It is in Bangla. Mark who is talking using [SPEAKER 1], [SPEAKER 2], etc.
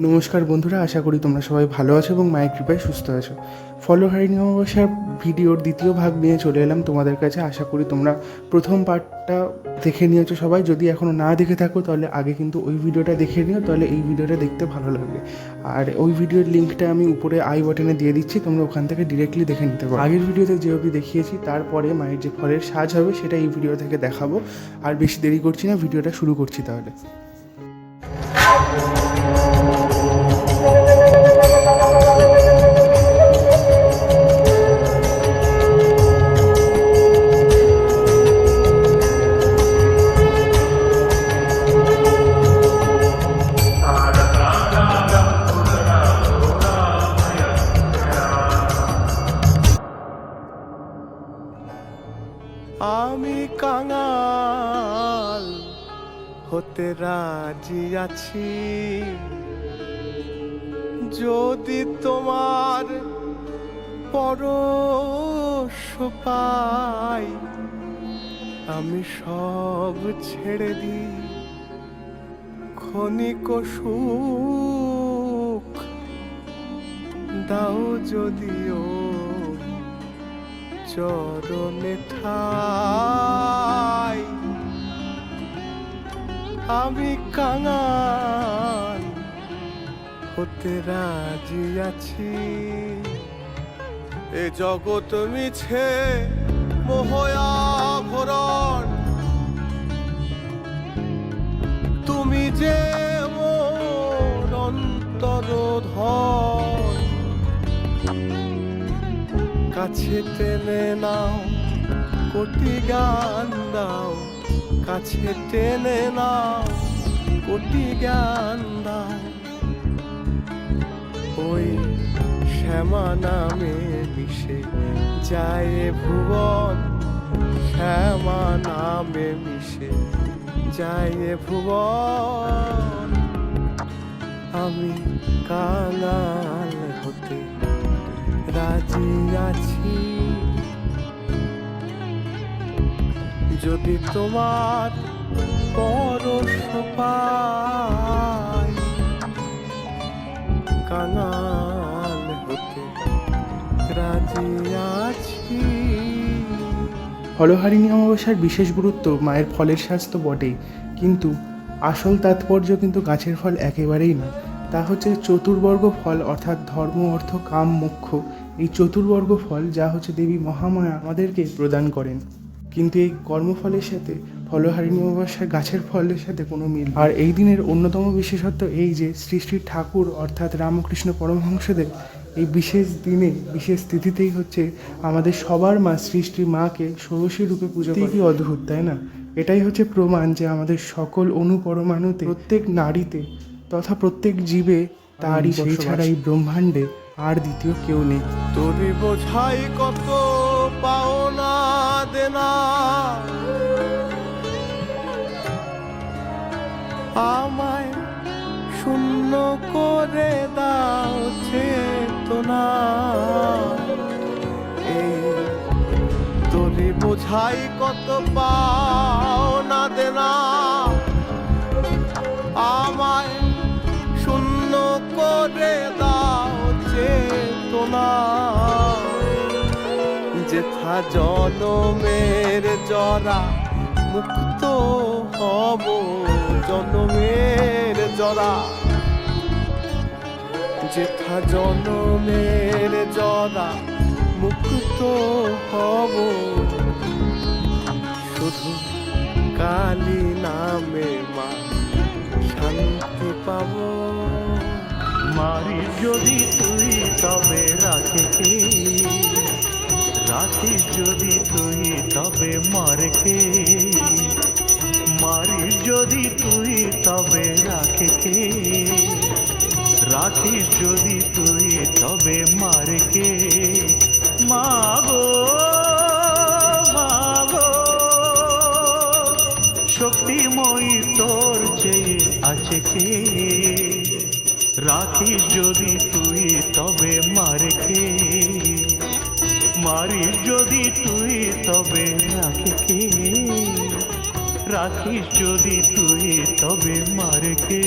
[SPEAKER 1] নমস্কার বন্ধুরা, আশা করি তোমরা সবাই ভালো আছো এবং মায়ের কৃপায় সুস্থ আছো। ফলহারিণী অমাবস্যার ভিডিওর দ্বিতীয় ভাগ নিয়ে চলে এলাম তোমাদের কাছে। আশা করি তোমরা প্রথম পার্টটা দেখে নিয়েছো সবাই। যদি এখনও না দেখে থাকো তাহলে আগে কিন্তু ওই ভিডিওটা দেখে নিও, তাহলে এই ভিডিওটা দেখতে ভালো লাগবে। আর ওই ভিডিওর লিঙ্কটা আমি উপরে আই বাটনে দিয়ে দিচ্ছি, তোমরা ওখান থেকে ডিরেক্টলি দেখে নিতে পারো। আগের ভিডিওতে যে অবধি দেখিয়েছি তারপরে মায়ের যে ফলের সাজ হবে সেটা এই ভিডিও থেকে দেখাবো। আর বেশি দেরি করছি না, ভিডিওটা শুরু করছি তাহলে।
[SPEAKER 2] আমি কাঙাল হতে রাজি আছি, যদি তোমার পরশ পাই। আমি সব ছেড়ে দিই, ক্ষণিক সুখ দাও যদিও চরণে ঠাই। আমি কাঙাল হতে রাজি আছি। এ জগৎ মিছে মোহয়াভরণ, তুমি যে মোর অন্তরধন। কাছে টেনে নাও, কোটি গান দাও, কাছে টেনে নাও, কোটি গান দাও। ওই শ্যামা নামে মিশে যায় ভুবন, শ্যামা নামে মিশে যায় ভুবন। আমি কাঙাল হতে রাজি আছি, যদি তোমার পরশ পাই। কাঙাল হতে রাজি আছি।
[SPEAKER 1] ফলহারিণী অমাবস্যার বিশেষ গুরুত্ব মায়ের ফলের সাজ তো বটেই, কিন্তু আসল তাৎপর্য কিন্তু গাছের ফল একেবারেই না। তা হচ্ছে চতুর্বর্গ ফল, অর্থাৎ ধর্ম, অর্থ, কাম, মোক্ষ। এই চতুর্বর্গ ফল যা হচ্ছে দেবী মহামায়া আমাদেরকে প্রদান করেন। কিন্তু এই কর্মফলের সাথে ফলহারিণী অমাবস্যার গাছের ফলের সাথে কোনো মিল। আর এই দিনের অন্যতম বিশেষত্ব এই যে শ্রী শ্রী ঠাকুর অর্থাৎ রামকৃষ্ণ পরমহংসদেব এই বিশেষ দিনে বিশেষ তিথিতেই হচ্ছে আমাদের সবার মা শ্রী শ্রী মাকে ষোড়শী রূপে পুজো করে। কি অদ্ভুত, তাই না? এটাই হচ্ছে প্রমাণ যে আমাদের সকল অনুপরমাণুতে, প্রত্যেক নারীতে তথা প্রত্যেক জীবে তারই সেই ছাড়া এই ব্রহ্মাণ্ডে আর দ্বিতীয় কেউ নেই।
[SPEAKER 2] তোরি বোঝাই কত পাওনা দেনা, আমায় শূন্য করে দাও চেতনা। এই তোরি বোঝাই কত পাওনা দেনা, আমায় শূন্য করে দাও চেতনা। যেথা জনমের জরা মুক্ত হব, জনমের জরা। যেথা জনমের জরা মুক্ত হব, শুধু কালী নামে মা শান্তি পাব।
[SPEAKER 3] মারি যদি তুই তবে রাখে কে, রাখিস যদি তুই তবে মারে কে। মারি যদি তুই তবে রাখে কে, রাখিস যদি তুই তবে মারে কে। মাগো মাগো শক্তিময়ী তোর চেয়ে আছে কে, রাখিস যদি তুই তবে মারকে, মারিস যদি তুই তবে রাখে, রাখিস যদি তুই তবে মারকে।